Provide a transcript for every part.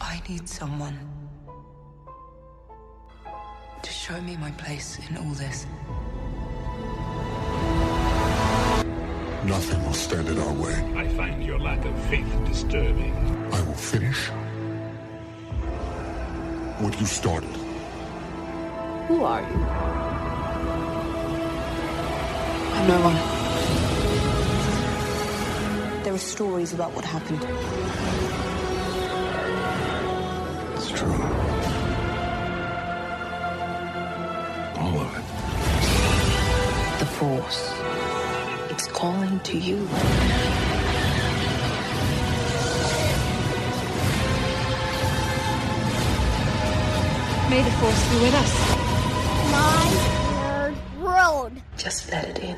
I need someone to show me my place in all this. Nothing will stand in our way. I find your lack of faith disturbing. I will finish what you started. Who are you? I'm no one. There are stories about what happened. It's true. All of it. The Force. It's calling to you. May the Force be with us. My nerd world. Just let it in.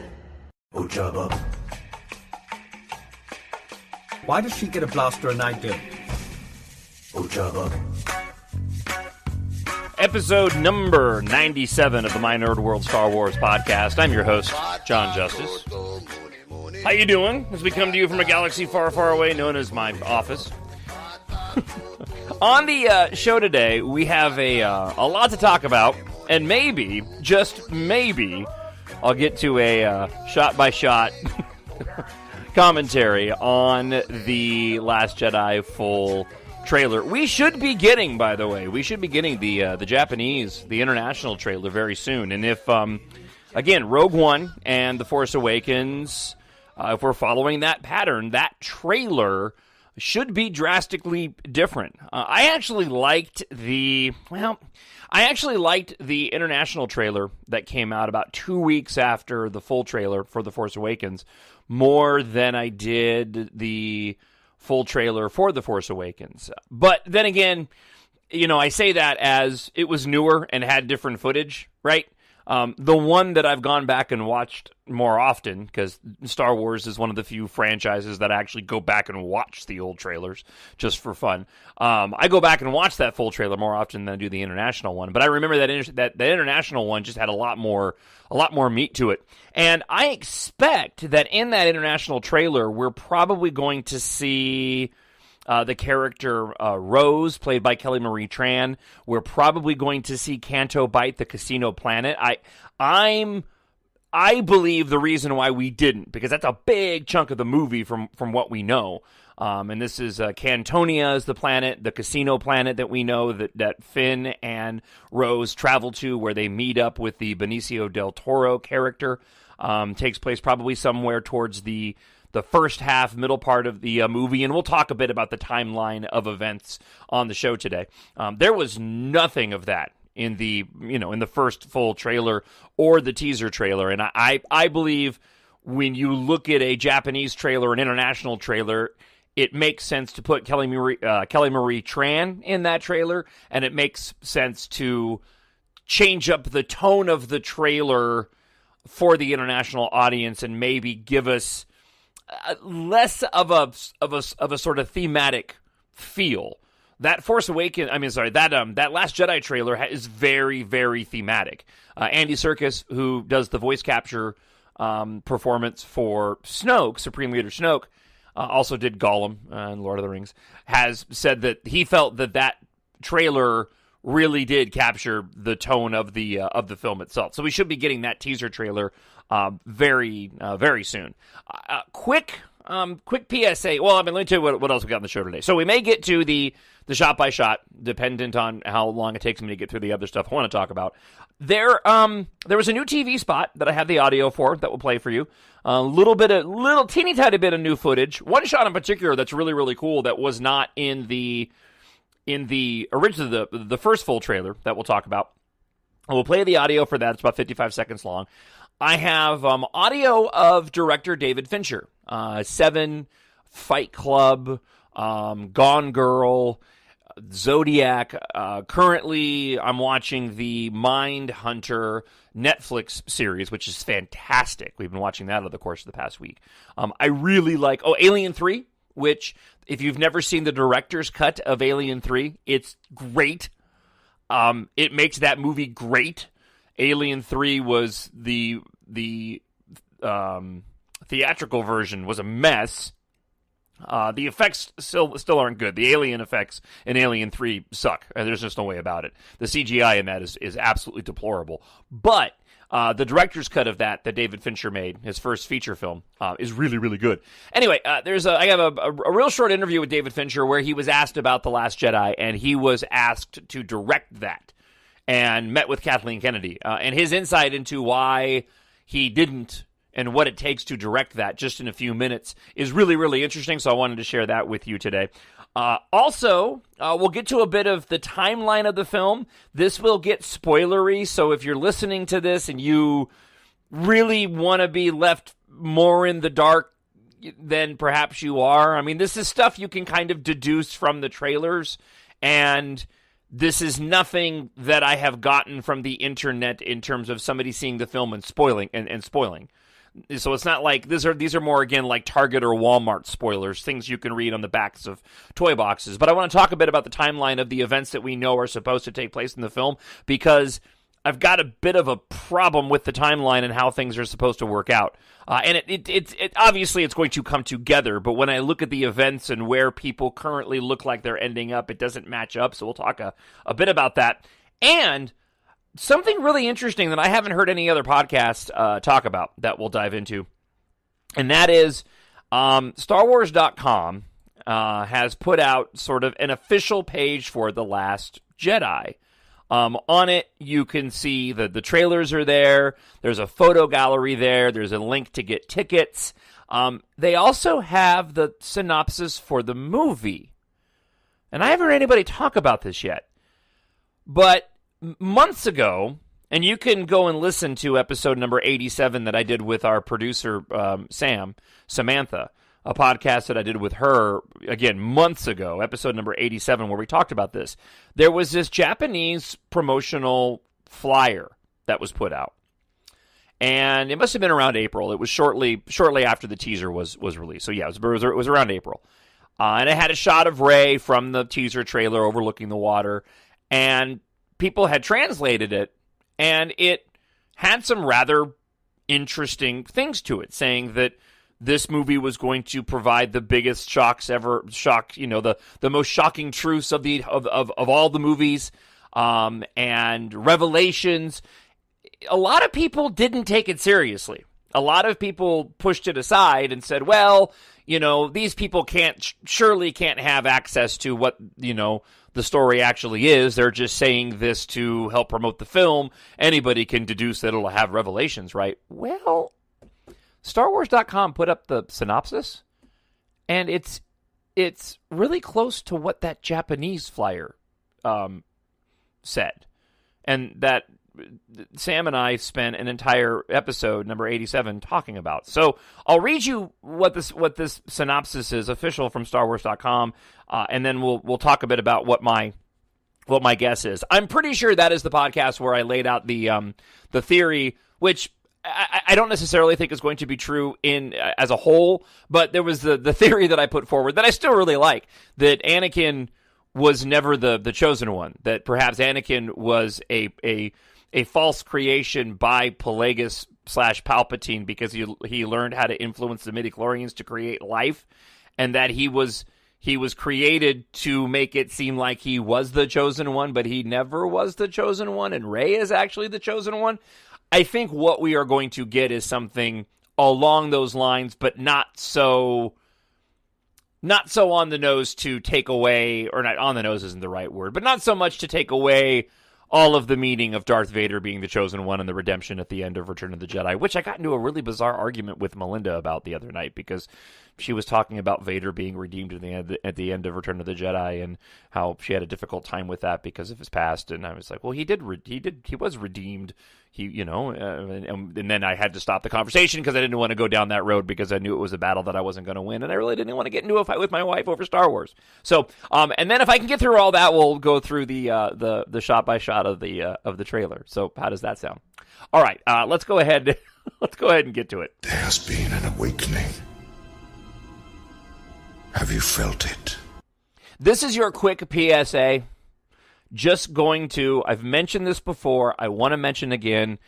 Ojaba. Why does she get a blaster and I don't? Ojaba. Episode number 97 of the My Nerd World Star Wars podcast. I'm your host, Jon Justice. How you doing? As we come to you from a galaxy far, far away known as my office. On the show today, we have a lot to talk about, and maybe, just maybe, I'll get to a shot-by-shot commentary on the Last Jedi full trailer. We should be getting, by the way, the Japanese, the international trailer very soon. And if, again, Rogue One and The Force Awakens, if we're following that pattern, that trailer should be drastically different. I actually liked the international trailer that came out about 2 weeks after the full trailer for The Force Awakens more than I did the full trailer for The Force Awakens. But then again, you know, I say that as it was newer and had different footage, right? The one that I've gone back and watched more often, because Star Wars is one of the few franchises that I actually go back and watch the old trailers just for fun. I go back and watch that full trailer more often than I do the international one. But I remember that the international one just had a lot more meat to it. And I expect that in that international trailer, we're probably going to see the character Rose, played by Kelly Marie Tran. We're probably going to see Canto Bight, the Casino Planet. I believe the reason why we didn't, because that's a big chunk of the movie from what we know. And this is Cantonia is the planet, the Casino Planet that we know that Finn and Rose travel to, where they meet up with the Benicio del Toro character. Takes place probably somewhere towards the first half, middle part of the movie, and we'll talk a bit about the timeline of events on the show today. There was nothing of that in the first full trailer or the teaser trailer, and I believe when you look at a Japanese trailer, an international trailer, it makes sense to put Kelly Marie Tran in that trailer, and it makes sense to change up the tone of the trailer for the international audience and maybe give us less of a sort of thematic feel. That Last Jedi trailer is very, very thematic. Andy Serkis, who does the voice capture performance for Snoke, Supreme Leader Snoke, also did Gollum in Lord of the Rings, has said that he felt that trailer really did capture the tone of the film itself. So we should be getting that teaser trailer very soon. Quick PSA. Well, let me tell you what else we got on the show today. So we may get to the shot by shot, dependent on how long it takes me to get through the other stuff I want to talk about. There was a new TV spot that I have the audio for that will play for you. Little teeny tiny bit of new footage. One shot in particular that's really, really cool that was not in the original, the first full trailer that we'll talk about. We'll play the audio for that. It's about 55 seconds long. I have audio of director David Fincher. 7, Fight Club, Gone Girl, Zodiac. Currently, I'm watching the Mindhunter Netflix series, which is fantastic. We've been watching that over the course of the past week. I really like Alien 3, which, if you've never seen the director's cut of Alien 3, it's great. It makes that movie great. Alien 3 was the theatrical version was a mess. The effects still aren't good. The alien effects in Alien 3 suck. There's just no way about it. The CGI in that is absolutely deplorable. But the director's cut of that David Fincher made, his first feature film, is really, really good. Anyway, I have a real short interview with David Fincher where he was asked about The Last Jedi, and he was asked to direct that and met with Kathleen Kennedy. And his insight into why he didn't and what it takes to direct that just in a few minutes is really, really interesting, so I wanted to share that with you today. Also, we'll get to a bit of the timeline of the film. This will get spoilery, so if you're listening to this and you really want to be left more in the dark than perhaps you are, I mean, this is stuff you can kind of deduce from the trailers, and this is nothing that I have gotten from the internet in terms of somebody seeing the film and spoiling. So it's not like these are more, again, like Target or Walmart spoilers, things you can read on the backs of toy boxes. But I want to talk a bit about the timeline of the events that we know are supposed to take place in the film, because I've got a bit of a problem with the timeline and how things are supposed to work out. And it obviously it's going to come together, but when I look at the events and where people currently look like they're ending up, it doesn't match up. So we'll talk a bit about that. And something really interesting that I haven't heard any other podcast talk about that we'll dive into, and that is StarWars.com has put out sort of an official page for The Last Jedi. On it, you can see the trailers are there. There's a photo gallery there. There's a link to get tickets. They also have the synopsis for the movie. And I haven't heard anybody talk about this yet. But months ago, and you can go and listen to episode number 87 that I did with our producer, Samantha, a podcast that I did with her, again, months ago, episode number 87, where we talked about this. There was this Japanese promotional flyer that was put out. And it must have been around April. It was shortly after the teaser was released. So yeah, it was around April. And it had a shot of Rey from the teaser trailer overlooking the water. And people had translated it, and it had some rather interesting things to it, saying that this movie was going to provide the biggest the most shocking truths of all the movies, and revelations. A lot of people didn't take it seriously. A lot of people pushed it aside and said, well, these people surely can't have access to what, the story actually is. They're just saying this to help promote the film. Anybody can deduce that it'll have revelations, right? Well, StarWars.com put up the synopsis, and it's really close to what that Japanese flyer said. And that Sam and I spent an entire episode, number 87, talking about. So I'll read you what this synopsis is, official from StarWars.com, and then we'll talk a bit about what my guess is. I'm pretty sure that is the podcast where I laid out the theory, which I don't necessarily think is going to be true as a whole, but there was the theory that I put forward that I still really like, that Anakin was never the chosen one, that perhaps Anakin was a false creation by Pelagus / Palpatine because he learned how to influence the midichlorians to create life, and that he was created to make it seem like he was the chosen one, but he never was the chosen one, and Rey is actually the chosen one. I think what we are going to get is something along those lines, but not so on the nose to take away, or not on the nose isn't the right word, but not so much to take away all of the meaning of Darth Vader being the chosen one and the redemption at the end of Return of the Jedi, which I got into a really bizarre argument with Melinda about the other night, because she was talking about Vader being redeemed at the end of Return of the Jedi, and how she had a difficult time with that because of his past. And I was like, well, he was redeemed. And then I had to stop the conversation because I didn't want to go down that road, because I knew it was a battle that I wasn't going to win, and I really didn't want to get into a fight with my wife over Star Wars. So, and then if I can get through all that, we'll go through the shot by shot of the trailer. So, how does that sound? All right, let's go ahead. Let's go ahead and get to it. There has been an awakening. Have you felt it? This is your quick PSA. I've mentioned this before, I want to mention again,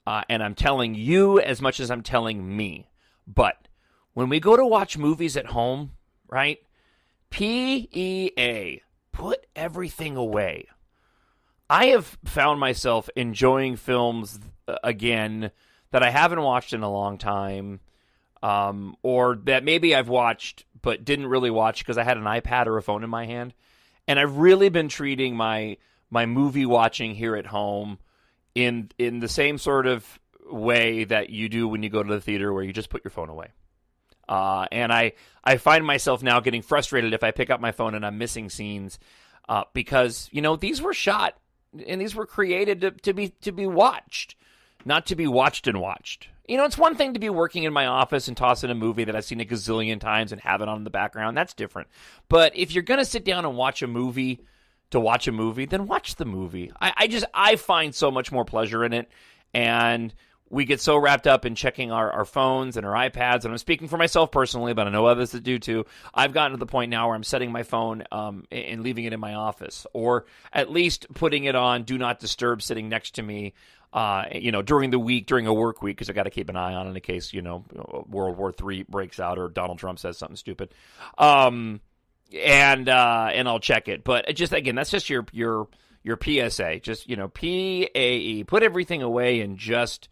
and I'm telling you as much as I'm telling me. But when we go to watch movies at home, right? PEA. Put everything away. I have found myself enjoying films again that I haven't watched in a long time, or that maybe I've watched but didn't really watch because I had an iPad or a phone in my hand. And I've really been treating my movie watching here at home in the same sort of way that you do when you go to the theater, where you just put your phone away. And I find myself now getting frustrated if I pick up my phone and I'm missing scenes, because, these were shot and these were created to be watched, not to be watched and watched. It's one thing to be working in my office and toss in a movie that I've seen a gazillion times and have it on in the background. That's different. But if you're going to sit down and watch a movie to watch a movie, then watch the movie. I find so much more pleasure in it. And we get so wrapped up in checking our phones and our iPads. And I'm speaking for myself personally, but I know others that do too. I've gotten to the point now where I'm setting my phone and leaving it in my office, or at least putting it on Do Not Disturb sitting next to me, during the week, during a work week, because I got to keep an eye on it in case, World War III breaks out or Donald Trump says something stupid. And I'll check it. But just, again, that's just your PSA. Just, PAE. Put everything away and just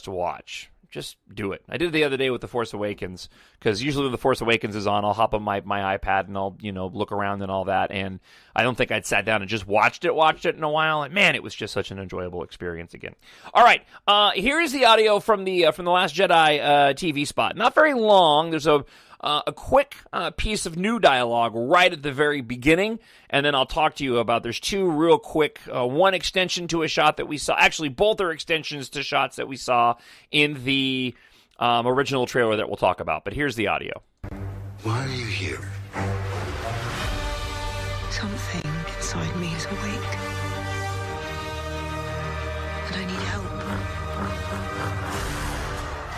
watch. Just do it. I did it the other day with The Force Awakens, because usually when The Force Awakens is on, I'll hop on my iPad and I'll, look around and all that. And I don't think I'd sat down and just watched it in a while. And man, it was just such an enjoyable experience again. All right. Here's the audio from the Last Jedi TV spot. Not very long. There's a quick piece of new dialogue right at the very beginning, and then I'll talk to you about, there's two real quick, one extension to a shot that we saw. Actually, both are extensions to shots that we saw in the original trailer that we'll talk about. But here's the audio. Why are you here? Something inside me is awake. And I need help.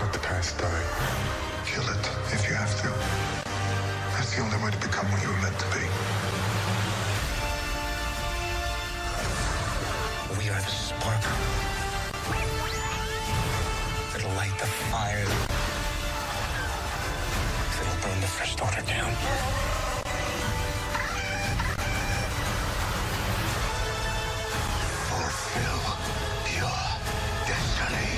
Let the past die. Kill it if you have to. That's the only way to become what you were meant to be. We are the spark that'll light the fire that'll burn the First Order down. Fulfill your destiny.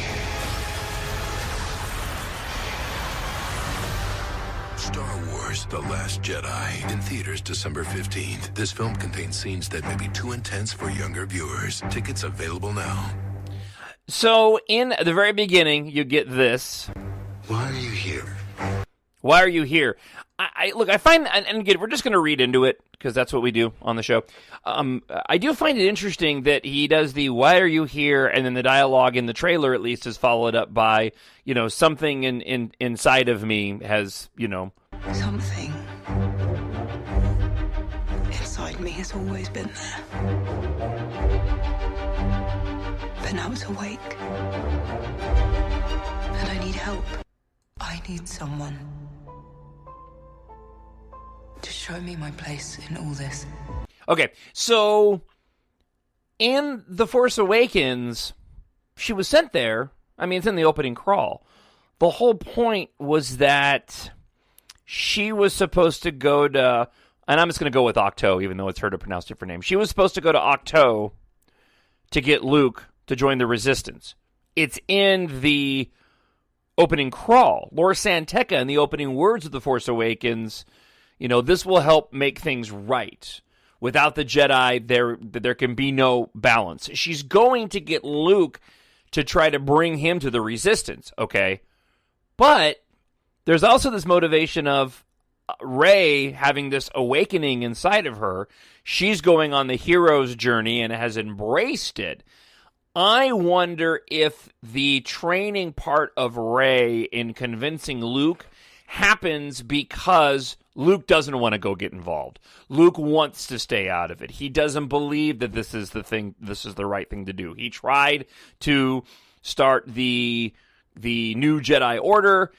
Star Wars: The Last Jedi, in theaters December 15th. This film contains scenes that may be too intense for younger viewers. Tickets available now. So, in the very beginning, you get this. Why are you here? Why are you here? I find, and again, we're just going to read into it, because that's what we do on the show. I do find it interesting that he does the "why are you here," and then the dialogue in the trailer, at least, is followed up by, something inside of me has, Something inside me has always been there. But now it's awake. And I need help. I need someone to show me my place in all this. Okay, so in The Force Awakens, she was sent there. I mean, it's in the opening crawl. The whole point was that she was supposed to go to, and I'm just going to go with Octo, even though it's her to pronounce different names. She was supposed to go to Octo to get Luke to join the Resistance. It's in the opening crawl. Lor Santeca, in the opening words of The Force Awakens, this will help make things right. Without the Jedi, there can be no balance. She's going to get Luke to try to bring him to the Resistance, okay? But there's also this motivation of Rey having this awakening inside of her. She's going on the hero's journey and has embraced it. I wonder if the training part of Rey in convincing Luke happens because Luke doesn't want to go get involved. Luke wants to stay out of it. He doesn't believe that this is the right thing to do. He tried to start the new Jedi Order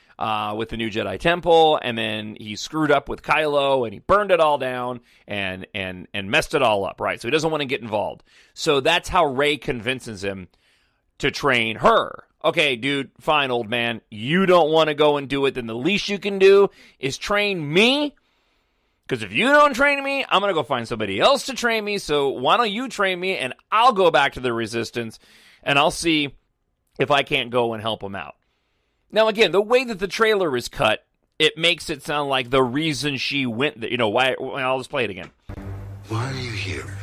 with the new Jedi Temple, and then he screwed up with Kylo, and he burned it all down and messed it all up, right? So he doesn't want to get involved. So that's how Rey convinces him to train her. Okay, dude, fine, old man. You don't want to go and do it, then the least you can do is train me, Because if you don't train me, I'm going to go find somebody else to train me. So why don't you train me, and I'll go back to the Resistance, and I'll see if I can't go and help him out. Now, again, the way that the trailer is cut, it makes it sound like the reason she went there. Why? I'll just play it again. Why are you here?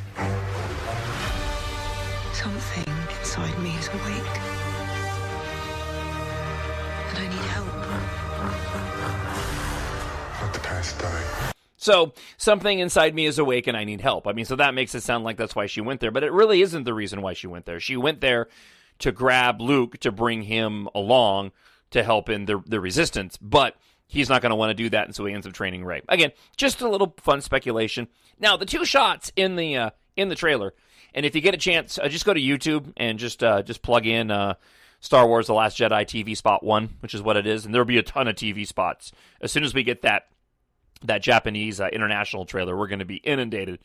Something inside me is awake. And I need help. Let the past die. So, something inside me is awake and I need help. I mean, so that makes it sound like that's why she went there. But it really isn't the reason why she went there. She went there to grab Luke to bring him along to help in the Resistance. But he's not going to want to do that, and so he ends up training Rey. Again, just a little fun speculation. Now, the two shots in the trailer, and if you get a chance, just go to YouTube and just plug in Star Wars: The Last Jedi TV Spot 1, which is what it is, and there'll be a ton of TV spots. As soon as we get that Japanese international trailer, we're going to be inundated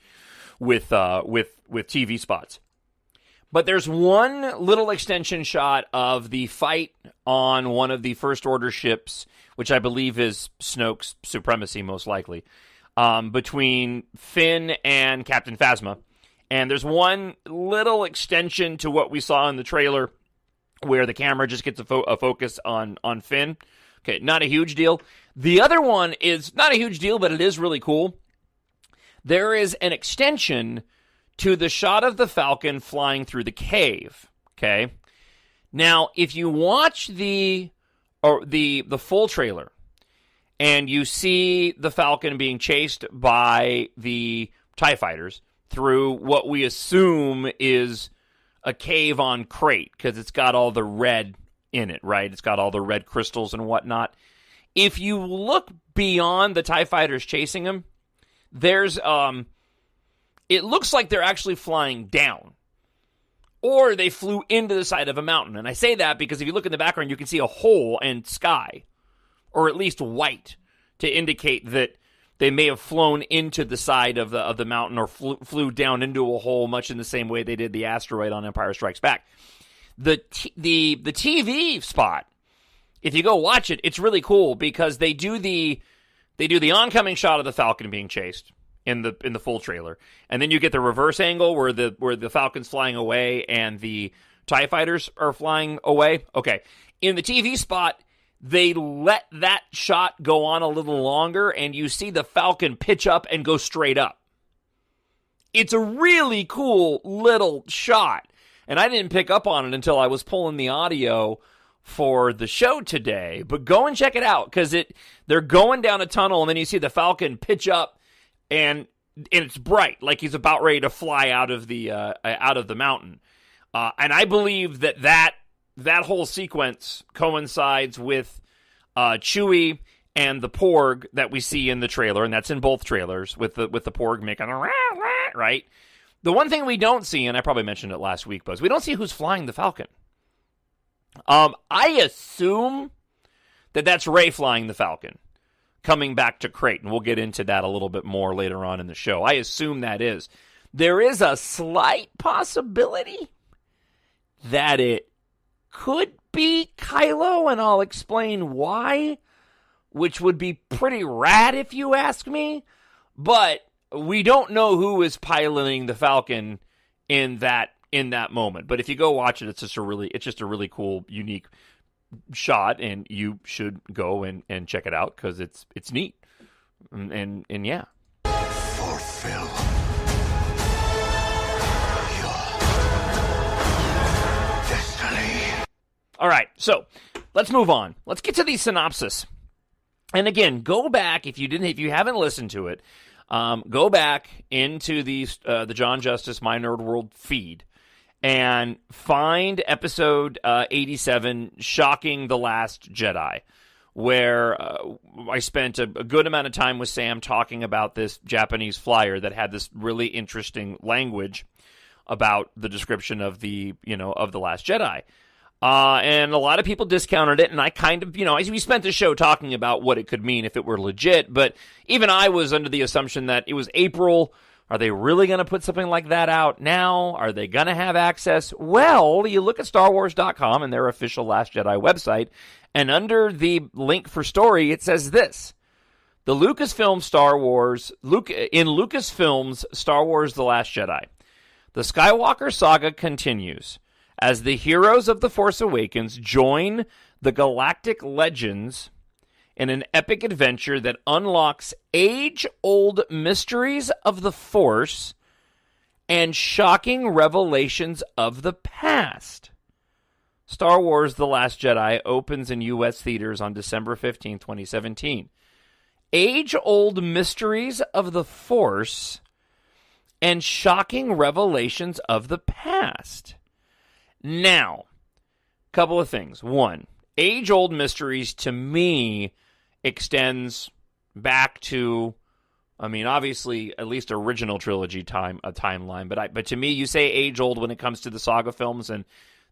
with TV spots. But there's one little extension shot of the fight on one of the First Order ships, which I believe is Snoke's Supremacy, most likely, between Finn and Captain Phasma. And there's one little extension to what we saw in the trailer where the camera just gets a focus on Finn. Okay, not a huge deal. The other one is not a huge deal, but it is really cool. There is an extension to the shot of the Falcon flying through the cave. Okay? Now, if you watch the full trailer and you see the Falcon being chased by the TIE fighters through what we assume is a cave on Crate, because it's got all the red in it, right? It's got all the red crystals and whatnot. If you look beyond the TIE fighters chasing him, there's it looks like they're actually flying down, or they flew into the side of a mountain. And I say that because if you look in the background, you can see a hole and sky, or at least white, to indicate that they may have flown into the side of the mountain, or flew down into a hole, much in the same way they did the asteroid on Empire Strikes Back. The TV spot, if you go watch it, it's really cool because they do the oncoming shot of the Falcon being chased in the full trailer, and then you get the reverse angle where the Falcon's flying away and the TIE fighters are flying away. Okay, in the TV spot, they let that shot go on a little longer, and you see the Falcon pitch up and go straight up. It's a really cool little shot, and I didn't pick up on it until I was pulling the audio for the show today. But go and check it out, because they're going down a tunnel, and then you see the Falcon pitch up, and it's bright, like he's about ready to fly out of the mountain. And I believe that whole sequence coincides with Chewie and the Porg that we see in the trailer, and that's in both trailers, with the Porg making a right. The one thing we don't see, and I probably mentioned it last week, Buzz, we don't see who's flying the Falcon. I assume that's Rey flying the Falcon, coming back to Crate, and we'll get into that a little bit more later on in the show. I assume that is. There is a slight possibility that it could be Kylo, and I'll explain why, which would be pretty rad if you ask me, but we don't know who is piloting the Falcon in that moment. But if you go watch it, it's just a really cool, unique shot, and you should go and check it out, because it's neat. And yeah. Fulfill your destiny. All right, so let's move on. Let's get to the synopsis. And again, go back if you haven't listened to it. Go back into the Jon Justice My Nerd World feed and find episode 87, Shocking the Last Jedi, where I spent a good amount of time with Sam talking about this Japanese flyer that had this really interesting language about the description of the Last Jedi. And a lot of people discounted it, and I kind of, we spent the show talking about what it could mean if it were legit, but even I was under the assumption that it was April. Are they really going to put something like that out now? Are they going to have access? Well, you look at StarWars.com and their official Last Jedi website, and under the link for story, it says this: In Lucasfilm's Star Wars The Last Jedi, the Skywalker saga continues as the heroes of The Force Awakens join the galactic legends in an epic adventure that unlocks age-old mysteries of the Force and shocking revelations of the past. Star Wars The Last Jedi opens in U.S. theaters on December 15, 2017. Age-old mysteries of the Force and shocking revelations of the past. Now, a couple of things. One, age-old mysteries to me extends back to, I mean, obviously, at least original trilogy timeline. But to me, you say age-old when it comes to the saga films, and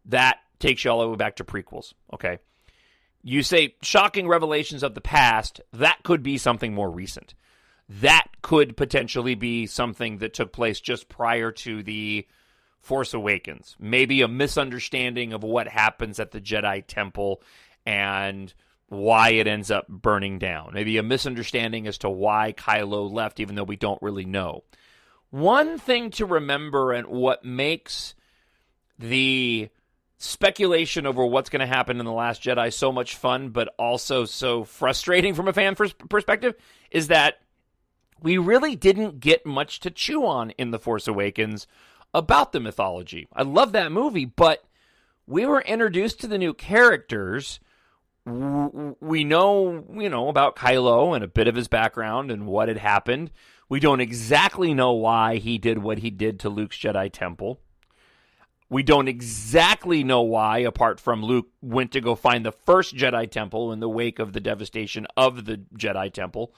that takes you all the way back to prequels. Okay. You say shocking revelations of the past, that could be something more recent. That could potentially be something that took place just prior to the Force Awakens. Maybe a misunderstanding of what happens at the Jedi Temple and why it ends up burning down. Maybe a misunderstanding as to why Kylo left, even though we don't really know. One thing to remember, and what makes the speculation over what's going to happen in The Last Jedi so much fun, but also so frustrating from a fan perspective, is that we really didn't get much to chew on in The Force Awakens about the mythology. I love that movie, but we were introduced to the new characters. We know, about Kylo and a bit of his background and what had happened. We don't exactly know why he did what he did to Luke's Jedi Temple. We don't exactly know why, apart from Luke went to go find the first Jedi Temple in the wake of the devastation of the Jedi Temple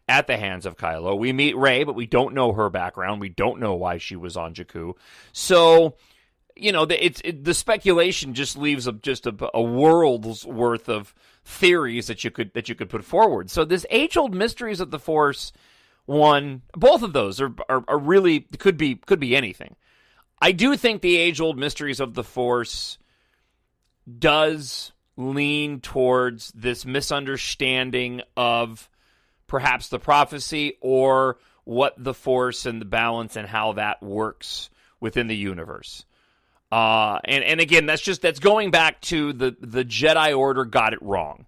at the hands of Kylo. We meet Rey, but we don't know her background. We don't know why she was on Jakku. So, the speculation just leaves a world's worth of theories that you could put forward. So this age-old mysteries of the Force, both of those are really could be anything. I do think the age-old mysteries of the Force does lean towards this misunderstanding of perhaps the prophecy or what the Force and the balance and how that works within the universe. And again, that's going back to the Jedi Order got it wrong.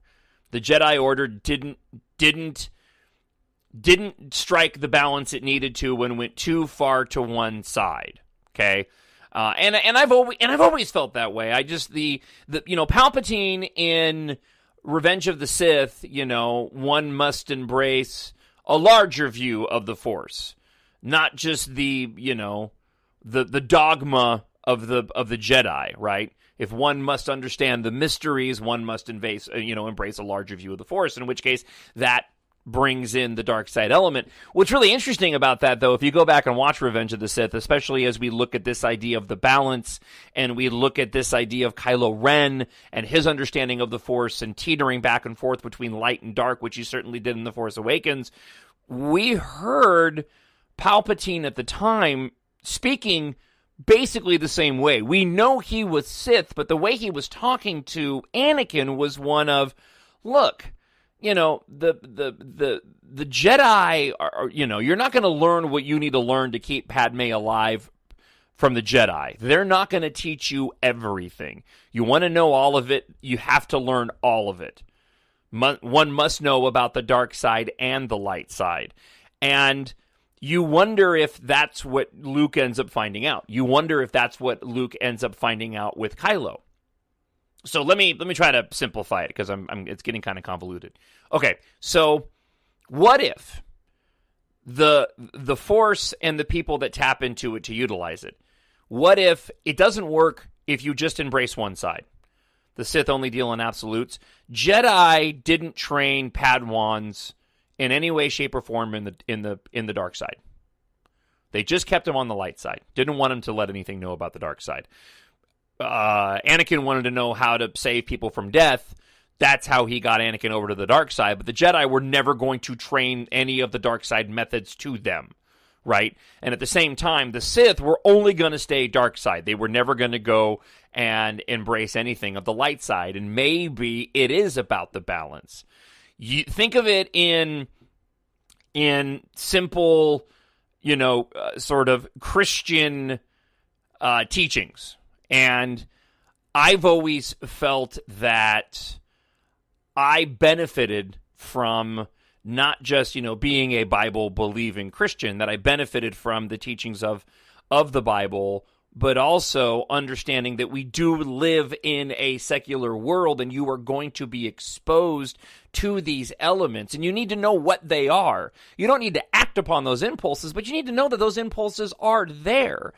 The Jedi Order didn't strike the balance it needed to when it went too far to one side. Okay, and I've always felt that way. I just the Palpatine in Revenge of the Sith. One must embrace a larger view of the Force, not just the dogma of the Jedi. Right? If one must understand the mysteries, one must embrace a larger view of the Force. In which case, that brings in the dark side element. What's really interesting about that, though, if you go back and watch Revenge of the Sith, especially as we look at this idea of the balance, and we look at this idea of Kylo Ren and his understanding of the Force and teetering back and forth between light and dark, which he certainly did in The Force Awakens, we heard Palpatine at the time speaking basically the same way. We know he was Sith, but the way he was talking to Anakin was one of, look, the Jedi are, you're not going to learn what you need to learn to keep Padme alive from the Jedi. They're not going to teach you everything. You want to know all of it, you have to learn all of it. One must know about the dark side and the light side. And you wonder if that's what Luke ends up finding out. You wonder if that's what Luke ends up finding out with Kylo. So let me try to simplify it, because it's getting kind of convoluted. Okay, so what if the Force and the people that tap into it to utilize it, what if it doesn't work if you just embrace one side? The Sith only deal in absolutes. Jedi didn't train Padawans in any way, shape, or form in the dark side. They just kept them on the light side. Didn't want them to let anything know about the dark side. Anakin wanted to know how to save people from death. That's how he got Anakin over to the dark side. But the Jedi were never going to train any of the dark side methods to them, right? And at the same time, the Sith were only going to stay dark side. They were never going to go and embrace anything of the light side. And maybe it is about the balance. You think of it in in simple, sort of Christian teachings. And I've always felt that I benefited from not just, being a Bible-believing Christian, that I benefited from the teachings of the Bible, but also understanding that we do live in a secular world and you are going to be exposed to these elements, and you need to know what they are. You don't need to act upon those impulses, but you need to know that those impulses are there.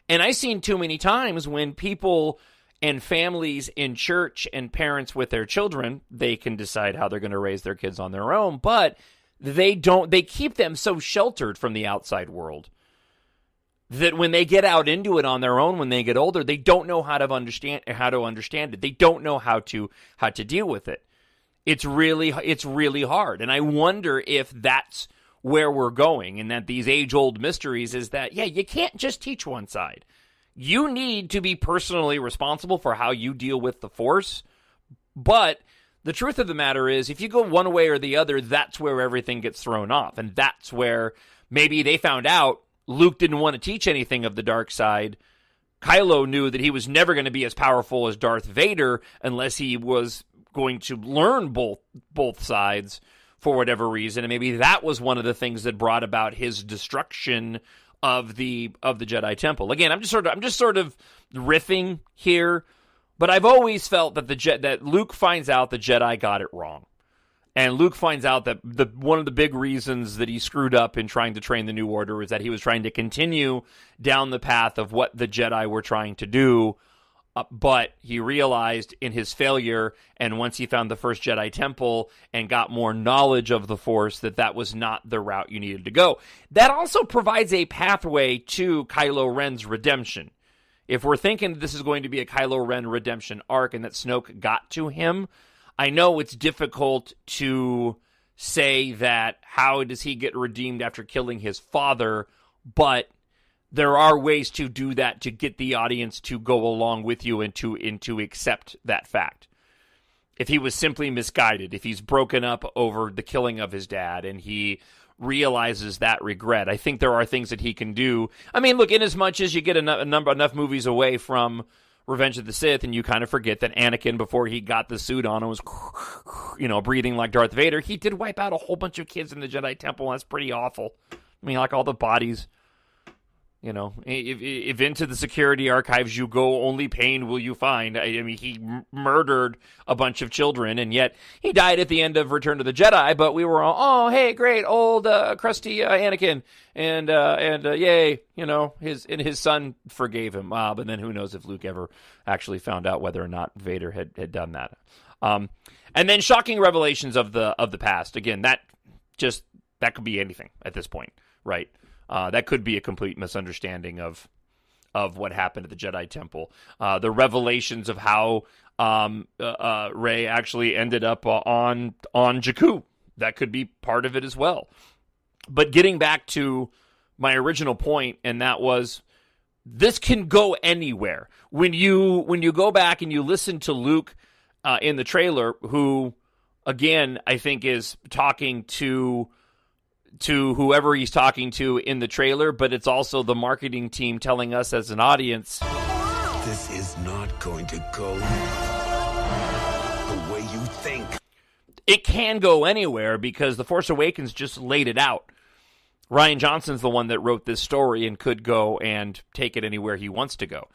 And I've seen too many times when people and families in church and parents with their children, they can decide how they're going to raise their kids on their own, but they keep them so sheltered from the outside world that when they get out into it on their own, when they get older, they don't know how to understand it. They don't know how to deal with it. It's really hard. And I wonder if that's where we're going, and that these age-old mysteries is that, you can't just teach one side. You need to be personally responsible for how you deal with the Force. But the truth of the matter is, if you go one way or the other, that's where everything gets thrown off. And that's where maybe they found out Luke didn't want to teach anything of the dark side. Kylo knew that he was never going to be as powerful as Darth Vader unless he was going to learn both sides for whatever reason. And maybe that was one of the things that brought about his destruction of the Jedi Temple. Again, I'm just sort of riffing here, but I've always felt that that Luke finds out the Jedi got it wrong. And Luke finds out that one of the big reasons that he screwed up in trying to train the New Order is that he was trying to continue down the path of what the Jedi were trying to do, but he realized in his failure, and once he found the first Jedi Temple and got more knowledge of the Force, that was not the route you needed to go. That also provides a pathway to Kylo Ren's redemption. If we're thinking this is going to be a Kylo Ren redemption arc and that Snoke got to him, I know it's difficult to say that how does he get redeemed after killing his father, but there are ways to do that to get the audience to go along with you and to accept that fact. If he was simply misguided, if he's broken up over the killing of his dad and he realizes that regret, I think there are things that he can do. I mean, look, in as much as you get enough movies away from Revenge of the Sith, and you kind of forget that Anakin, before he got the suit on and was, breathing like Darth Vader, he did wipe out a whole bunch of kids in the Jedi Temple. That's pretty awful. I mean, like all the bodies. If into the security archives you go, only pain will you find. I mean, he murdered a bunch of children, and yet he died at the end of Return of the Jedi. But we were all, oh, hey, great, old crusty Anakin, and yay, his son forgave him. But then who knows if Luke ever actually found out whether or not Vader had done that. And then shocking revelations of the past. Again, that could be anything at this point, right? That could be a complete misunderstanding of what happened at the Jedi Temple. The revelations of how Rey actually ended up on Jakku. That could be part of it as well. But getting back to my original point, and that was, this can go anywhere. When you go back and you listen to Luke in the trailer, who, again, I think is talking to whoever he's talking to in the trailer, but it's also the marketing team telling us as an audience, this is not going to go the way you think. It can go anywhere because The Force Awakens just laid it out. Rian Johnson's the one that wrote this story and could go and take it anywhere he wants to go.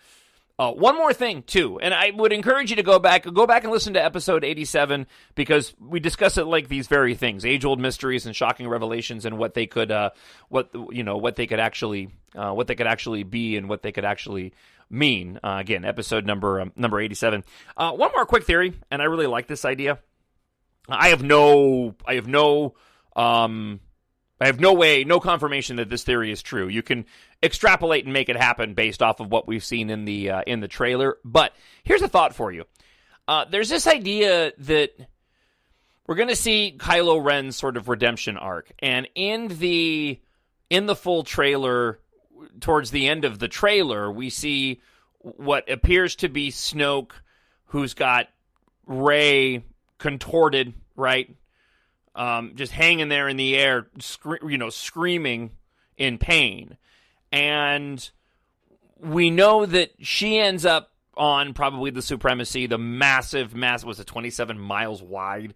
One more thing, too, and I would encourage you to go back and listen to episode 87, because we discuss it like these very things, age-old mysteries and shocking revelations, and what they could, what they could actually be and what they could actually mean. Again, episode number 87. One more quick theory, and I really like this idea. I have no confirmation that this theory is true. You can extrapolate and make it happen based off of what we've seen in the trailer. But here's a thought for you. There's this idea that we're going to see Kylo Ren's sort of redemption arc, and in the full trailer, towards the end of the trailer, we see what appears to be Snoke, who's got Rey contorted, right? just hanging there in the air, screaming in pain. And we know that she ends up on probably the Supremacy, the massive, was it 27 miles wide,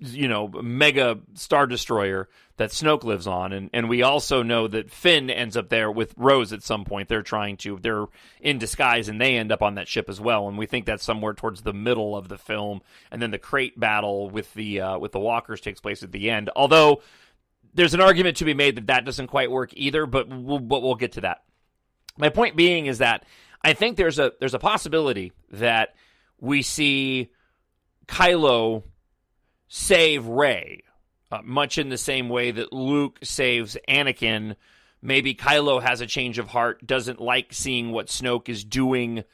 mega Star Destroyer that Snoke lives on. And we also know that Finn ends up there with Rose at some point. They're in disguise, and they end up on that ship as well. And we think that's somewhere towards the middle of the film. And then the crate battle with the walkers takes place at the end. Although there's an argument to be made that doesn't quite work either, but we'll get to that. My point being is that I think there's a possibility that we see Kylo save Rey, much in the same way that Luke saves Anakin. Maybe Kylo has a change of heart, doesn't like seeing what Snoke is doing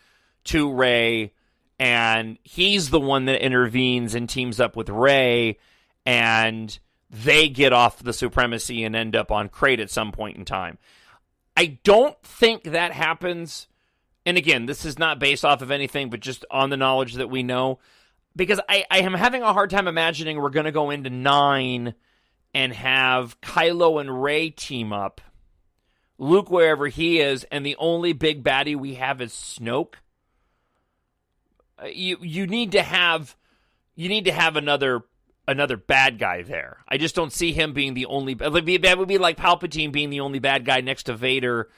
to Rey, and he's the one that intervenes and teams up with Rey, and they get off the Supremacy and end up on Crate at some point in time. I don't think that happens. And again, this is not based off of anything, but just on the knowledge that we know. Because I am having a hard time imagining we're going to go into 9 and have Kylo and Rey team up, Luke wherever he is, and the only big baddie we have is Snoke. You need to have another bad guy there. I just don't see him being the only. That would be like Palpatine being the only bad guy next to Vader.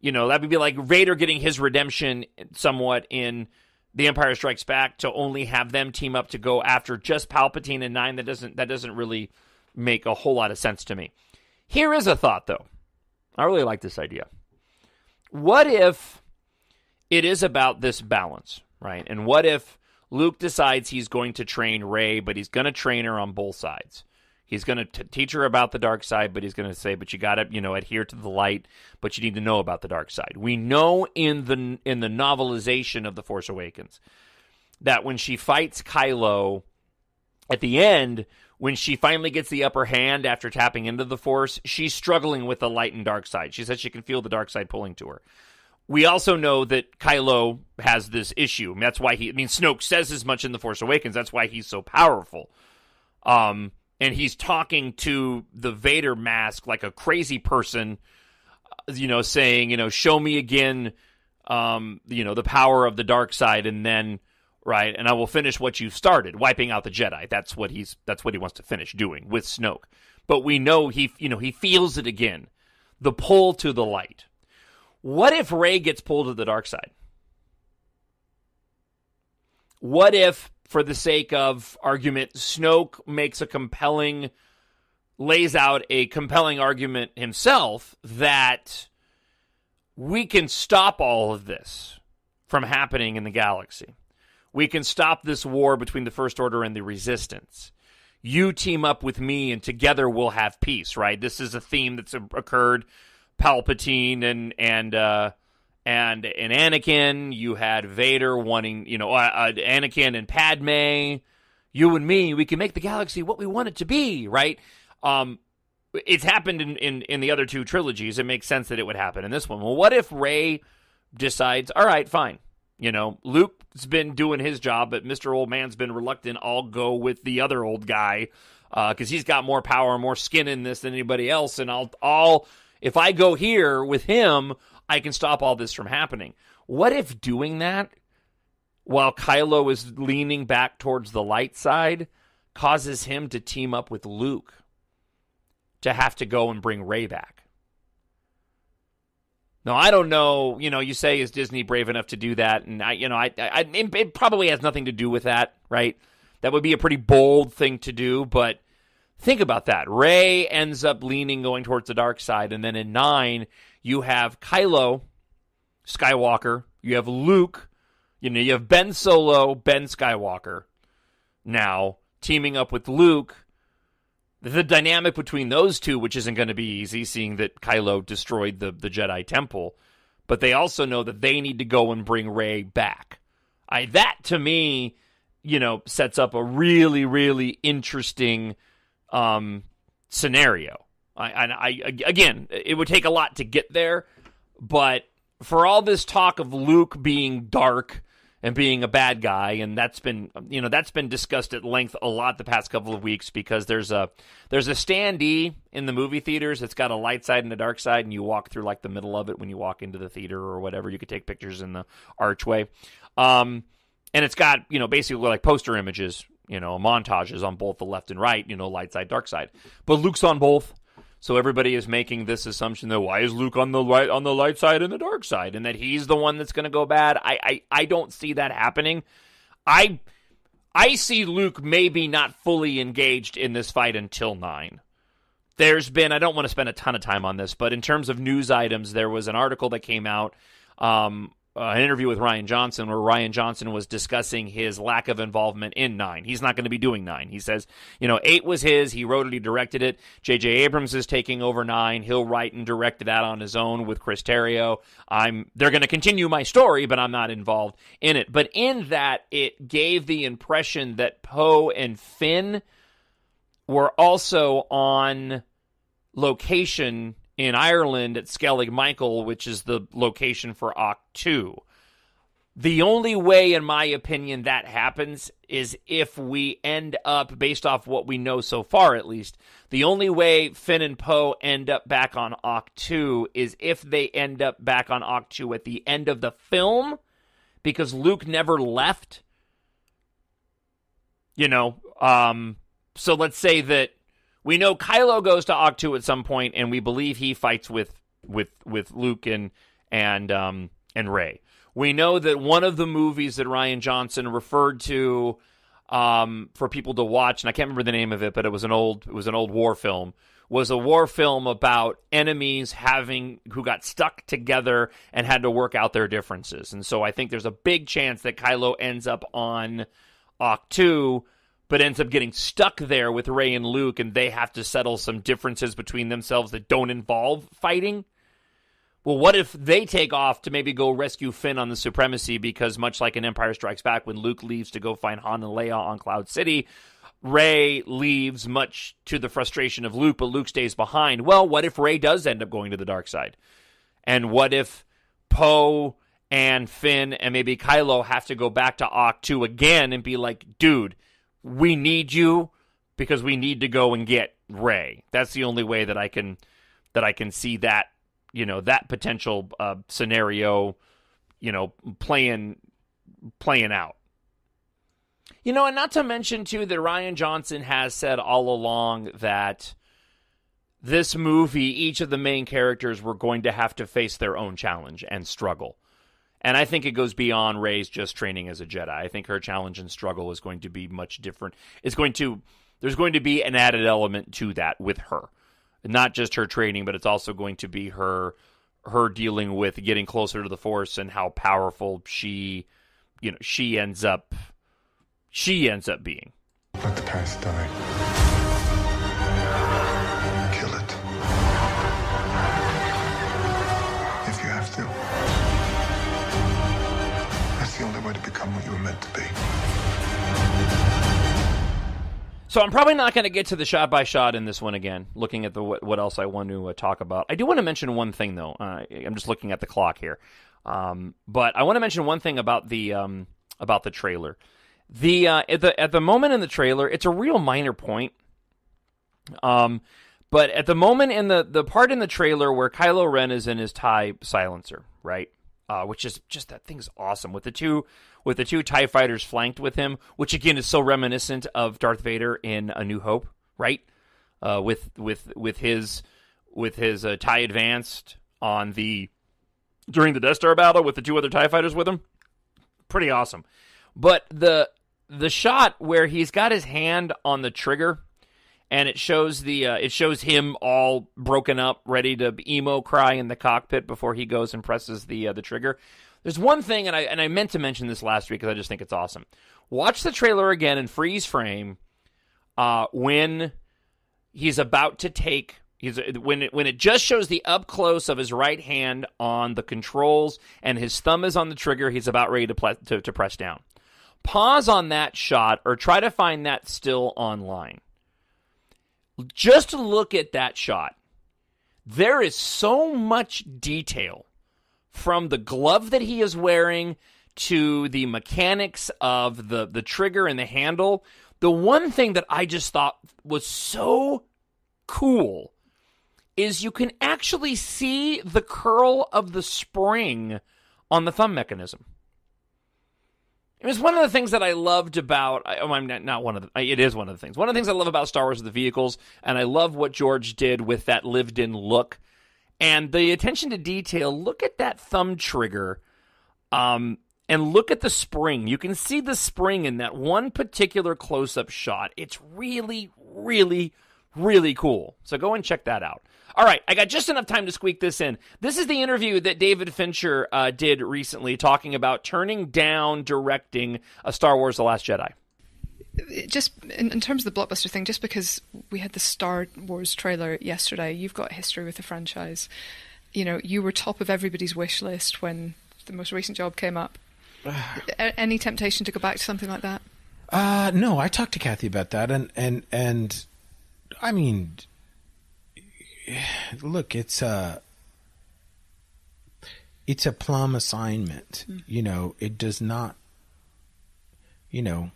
That would be like Vader getting his redemption somewhat in The Empire Strikes Back, to only have them team up to go after just Palpatine in 9. That doesn't really make a whole lot of sense to me. Here is a thought, though. I really like this idea. What if it is about this balance, right? And what if Luke decides he's going to train Rey, but he's going to train her on both sides? He's going to teach her about the dark side, but he's going to say, but you got to, adhere to the light, but you need to know about the dark side. We know in the novelization of The Force Awakens that when she fights Kylo at the end, when she finally gets the upper hand after tapping into the Force, she's struggling with the light and dark side. She says she can feel the dark side pulling to her. We also know that Kylo has this issue. And that's why Snoke says as much in The Force Awakens. That's why he's so powerful. And he's talking to the Vader mask like a crazy person, saying, show me again, the power of the dark side, and then, right, and I will finish what you've started, wiping out the Jedi. That's what he wants to finish doing with Snoke. But we know he feels it again, the pull to the light. What if Rey gets pulled to the dark side? What if, for the sake of argument, Snoke lays out a compelling argument himself that we can stop all of this from happening in the galaxy. We can stop this war between the First Order and the Resistance. You team up with me, and together we'll have peace, right? This is a theme that's occurred. Palpatine and Anakin, you had Vader wanting, Anakin and Padme, you and me, we can make the galaxy what we want it to be, right? It's happened in the other two trilogies. It makes sense that it would happen in this one. Well, what if Rey decides, all right, fine. Luke's been doing his job, but Mr. Old Man's been reluctant. I'll go with the other old guy because he's got more power, more skin in this than anybody else, and if I go here with him, I can stop all this from happening. What if doing that while Kylo is leaning back towards the light side causes him to team up with Luke to have to go and bring Rey back? Now, I don't know, you say, is Disney brave enough to do that? And it probably has nothing to do with that, right? That would be a pretty bold thing to do, but think about that. Rey ends up going towards the dark side, and then in 9, you have Kylo Skywalker, you have Luke, you have Ben Solo, Ben Skywalker now teaming up with Luke. The dynamic between those two, which isn't going to be easy, seeing that Kylo destroyed the Jedi Temple, but they also know that they need to go and bring Rey back. That, to me, sets up a really, really interesting scenario. Again, it would take a lot to get there, but for all this talk of Luke being dark and being a bad guy, and that's been discussed at length a lot the past couple of weeks because there's a standee in the movie theaters that's got a light side and a dark side, and you walk through like the middle of it when you walk into the theater or whatever. You could take pictures in the archway, and it's got basically like poster images, montages on both the left and right, light side, dark side, but Luke's on both. So everybody is making this assumption that why is Luke on the light side and the dark side, and that he's the one that's going to go bad. I don't see that happening. I see Luke maybe not fully engaged in this fight until 9. There's been, I don't want to spend a ton of time on this, but in terms of news items, there was an article that came out, an interview with Rian Johnson, where Rian Johnson was discussing his lack of involvement in 9. He's not going to be doing 9. He says, 8 was his. He wrote it. He directed it. J.J. Abrams is taking over 9. He'll write and direct that on his own with Chris Terrio. They're going to continue my story, but I'm not involved in it. But in that, it gave the impression that Poe and Finn were also on location in Ireland at Skellig Michael, which is the location for Occ 2. The only way, in my opinion, that happens is if we end up, based off what we know so far at least, the only way Finn and Poe end up back on Occ 2 is if they end up back on Occ 2 at the end of the film, because Luke never left. So let's say that we know Kylo goes to Occ 2 at some point, and we believe he fights with Luke and Rey. We know that one of the movies that Rian Johnson referred to for people to watch, and I can't remember the name of it, but it was an old war film. Was a war film about enemies who got stuck together and had to work out their differences. And so I think there's a big chance that Kylo ends up on Occ 2, but ends up getting stuck there with Rey and Luke, and they have to settle some differences between themselves that don't involve fighting. Well, what if they take off to maybe go rescue Finn on the Supremacy, because much like in Empire Strikes Back, when Luke leaves to go find Han and Leia on Cloud City, Rey leaves much to the frustration of Luke, but Luke stays behind. Well, what if Rey does end up going to the dark side? And what if Poe and Finn and maybe Kylo have to go back to Occ 2 again and be like, dude, we need you because we need to go and get Rey. That's the only way that I can see that, that potential scenario, playing out. And not to mention too that Rian Johnson has said all along that this movie, each of the main characters were going to have to face their own challenge and struggle. And I think it goes beyond Rey's just training as a Jedi. I think her challenge and struggle is going to be much different. There's going to be an added element to that with her. Not just her training, but it's also going to be her dealing with getting closer to the Force and how powerful she ends up being. Let the past die. Kill it. If you have to. That's the only way to become what you were meant to be. So I'm probably not going to get to the shot-by-shot in this one again, looking at what else I want to talk about. I do want to mention one thing, though. I'm just looking at the clock here. But I want to mention one thing about the trailer. At the moment in the trailer, it's a real minor point. But at the moment in the part in the trailer where Kylo Ren is in his TIE silencer, right? Which is just, that thing's awesome, with the two TIE fighters flanked with him, which again is so reminiscent of Darth Vader in A New Hope, right? With his TIE Advanced during the Death Star battle with the two other TIE fighters with him, pretty awesome. But the shot where he's got his hand on the trigger, and it shows him all broken up, ready to emo cry in the cockpit before he goes and presses the trigger. There's one thing, and I meant to mention this last week because I just think it's awesome. Watch the trailer again in freeze frame when he's about to take. When it just shows the up close of his right hand on the controls and his thumb is on the trigger, he's about ready to press down. Pause on that shot or try to find that still online. Just look at that shot. There is so much detail from the glove that he is wearing to the mechanics of the trigger and the handle, the one thing that I just thought was so cool is you can actually see the curl of the spring on the thumb mechanism. It was one of the things that I loved about, it is one of the things. One of the things I love about Star Wars is the vehicles, and I love what George did with that lived-in look. And the attention to detail, look at that thumb trigger, and look at the spring. You can see the spring in that one particular close-up shot. It's really, really, really cool. So go and check that out. All right, I got just enough time to squeak this in. This is the interview that David Fincher did recently talking about turning down directing a Star Wars The Last Jedi. Just in terms of the blockbuster thing, just because we had the Star Wars trailer yesterday, you've got history with the franchise. You know, you were top of everybody's wish list when the most recent job came up. Any temptation to go back to something like that? No, I talked to Kathy about that, and I mean, look, it's a plum assignment. Mm. You know, it does not, you know,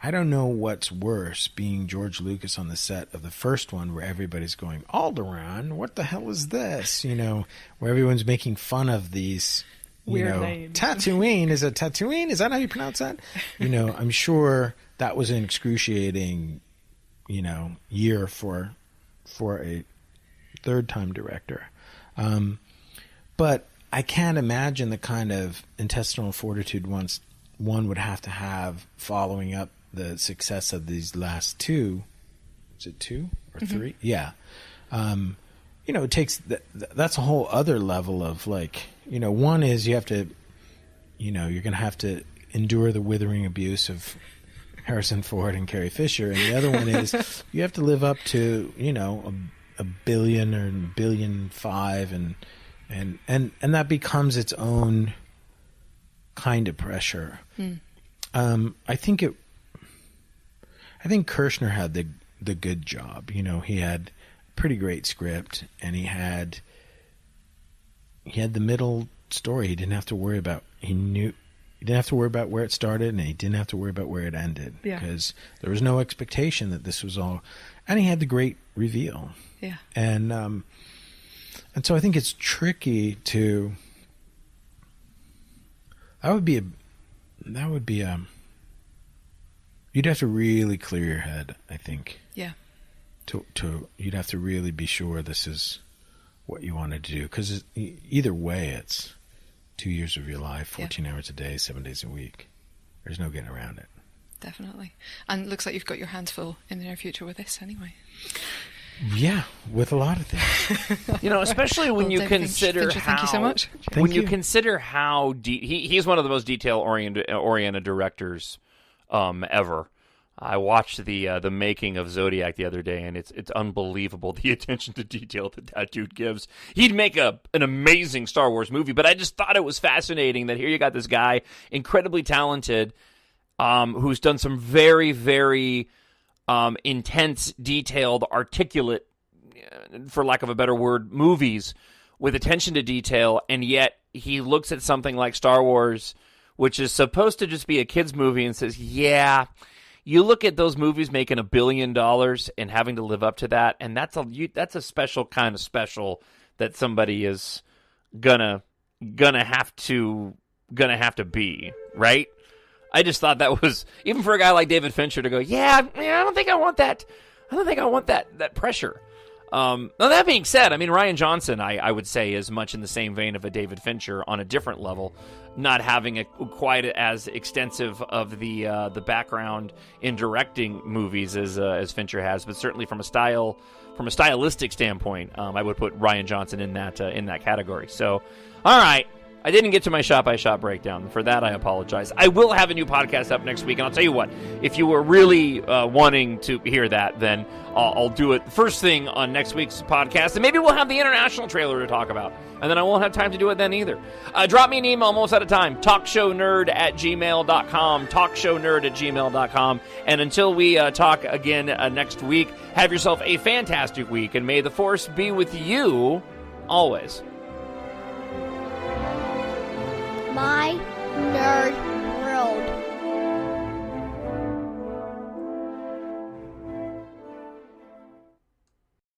I don't know what's worse, being George Lucas on the set of the first one where everybody's going, Alderaan, what the hell is this? You know, where everyone's making fun of these, weird names. Tatooine, is it Tatooine? Is that how you pronounce that? You know, I'm sure that was an excruciating, you know, year for a third-time director. But I can't imagine the kind of intestinal fortitude one would have to have following up the success of these last two. Is it 2 or 3? Mm-hmm. Yeah. You know, it takes that's a whole other level of, like, you know, one is you have to, you know, you're going to have to endure the withering abuse of Harrison Ford and Carrie Fisher, and the other one is you have to live up to, you know, a billion or $1.5 billion, and that becomes its own kind of pressure. I think Kirshner had the good job. You know, he had a pretty great script, and he had the middle story. He didn't have to worry about. He didn't have to worry about where it started, and he didn't have to worry about where it ended, because there was no expectation that this was all. And he had the great reveal. Yeah. And so I think it's tricky to. That would be you'd have to really clear your head, I think. Yeah. You'd have to really be sure this is what you wanted to do, because either way, it's 2 years of your life, 14 hours a day, 7 days a week. There's no getting around it. Definitely. And it looks like you've got your hands full in the near future with this anyway. Yeah, with a lot of things. You know, especially when you consider Fincher, thank you so much. You consider how he's one of the most detail-oriented directors ever. I watched the making of Zodiac the other day, and it's unbelievable the attention to detail that dude gives. He'd make an amazing Star Wars movie, but I just thought it was fascinating that here you got this guy, incredibly talented, who's done some very, very intense, detailed, articulate, for lack of a better word, movies with attention to detail, and yet he looks at something like Star Wars, which is supposed to just be a kid's movie, and says, yeah, you look at those movies making $1 billion and having to live up to that, and that's a special kind of special that somebody is gonna have to be, right? I just thought that was, even for a guy like David Fincher to go, I don't think I want that. I don't think I want that pressure. Now, that being said, I mean, Rian Johnson, I would say, is much in the same vein of a David Fincher on a different level, not having quite as extensive of the background in directing movies as Fincher has, but certainly from a stylistic standpoint, I would put Rian Johnson in that category. So, all right. I didn't get to my shot-by-shot breakdown. For that, I apologize. I will have a new podcast up next week, and I'll tell you what, if you were really wanting to hear that, then I'll do it first thing on next week's podcast, and maybe we'll have the international trailer to talk about, and then I won't have time to do it then either. Drop me an email, I'm almost out of time, talkshownerd@gmail.com, talkshownerd@gmail.com, and until we talk again next week, have yourself a fantastic week, and may the Force be with you always. My nerd